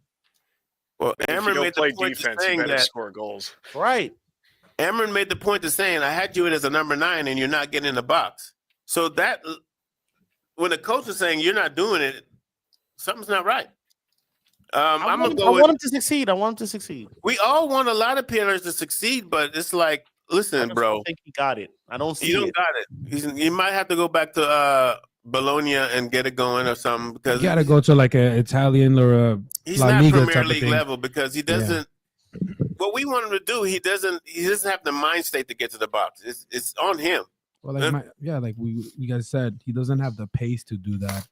Well, If you Amorim don't made play the point defense, to you saying better that. score goals. Right. Amorim made the point to saying, I had you in as a number 9 and you're not getting in the box. So that when the coach is saying you're not doing it, something's not right. I want him to succeed. I want him to succeed. We all want a lot of players to succeed, but it's like, listen, I bro, don't think he got it. I don't see you don't it. got it. You might have to go back to Bologna and get it going or something, because You gotta go to like a Italian or a he's La not Liga Premier type of League thing. level, because he doesn't. What we want him to do, he doesn't have the mind state to get to the box. It's on him. Well, like we guys said, he doesn't have the pace to do that,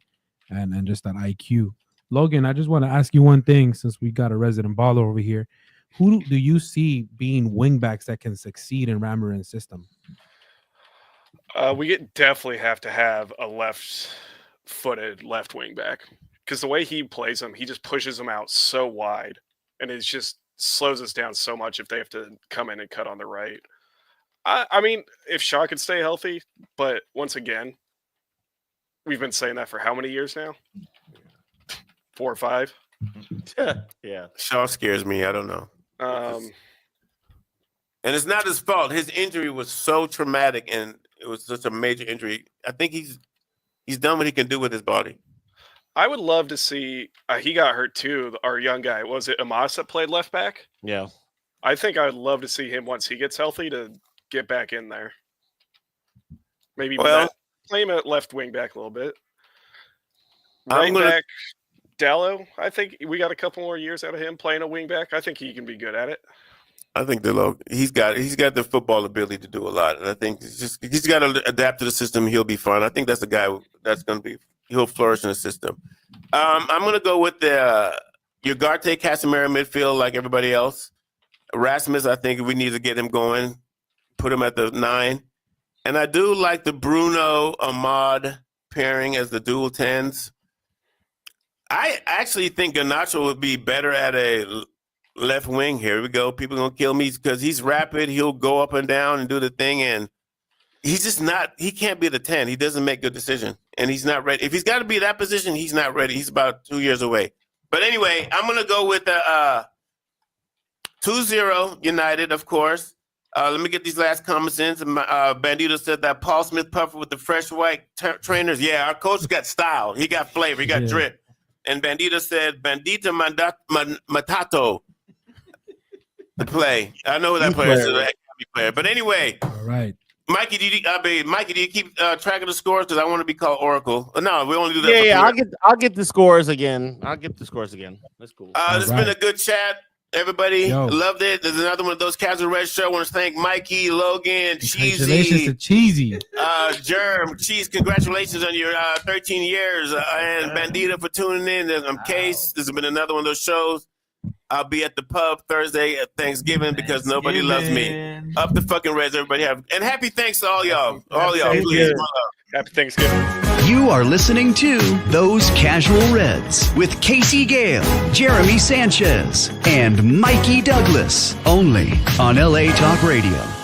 and just that IQ. Logan, I just want to ask you one thing, since we got a resident baller over here. Who do you see being wingbacks that can succeed in Amorim's system? We definitely have to have a left-footed left wing back, because the way he plays them, he just pushes them out so wide, and it just slows us down so much if they have to come in and cut on the right. I mean, if Shaw could stay healthy, but once again, we've been saying that for how many years now? 4 or 5. Yeah. Shaw scares me. I don't know. And it's not his fault. His injury was so traumatic, and it was such a major injury. I think he's done what he can do with his body. I would love to see. He got hurt too. Our young guy, was it Amos that played left back? Yeah. I think I would love to see him once he gets healthy to get back in there. Maybe play him at left wing back a little bit. Right back, Dallo. I think we got a couple more years out of him playing a wing back. I think he can be good at it. I think he's got the football ability to do a lot, and I think he's got to adapt to the system. He'll be fine. I think that's the guy he'll flourish in the system. I'm gonna go with the 𝙈𝙊𝙍𝙀 Casemiro midfield like everybody else. Rasmus, I think we need to get him going, put him at the 9, and I do like the Bruno Ahmad pairing as the dual 10s. I actually think Garnacho would be better at a left wing. Here we go. People are gonna kill me because he's rapid. He'll go up and down and do the thing, and he's just not. He can't be the 10. He doesn't make good decisions, and he's not ready. If he's got to be that position, he's not ready. He's about 2 years away. But anyway, I'm gonna go with the 2-0 United, of course. Let me get these last comments in. Bandito said that Paul Smith puffer with the fresh white trainers. Yeah, our coach got style. He got flavor. He got drip. And Bandito said, Bandita Matato. The play. I know who that player is. A player. But anyway. All right. Mikey, do you keep track of the scores? Because I want to be called Oracle. No, we only do that. Yeah, I'll get the scores again. That's cool. This has been a good chat. Everybody loved it. There's another one of those Casual Reds show. I want to thank Mikey, Logan, Congratulations to Cheesy. Germ, Cheese, congratulations on your 13 years. And Bandita for tuning in. I'm Case. This has been another one of those shows. I'll be at the pub Thursday at Thanksgiving because nobody loves me. Up the fucking Reds, everybody have. And happy thanks to all y'all. All y'all, please. Happy Thanksgiving. You are listening to Those Casual Reds with Casey Gale, Jeremy Sanchez, and Mikey Douglas, only on LA Talk Radio.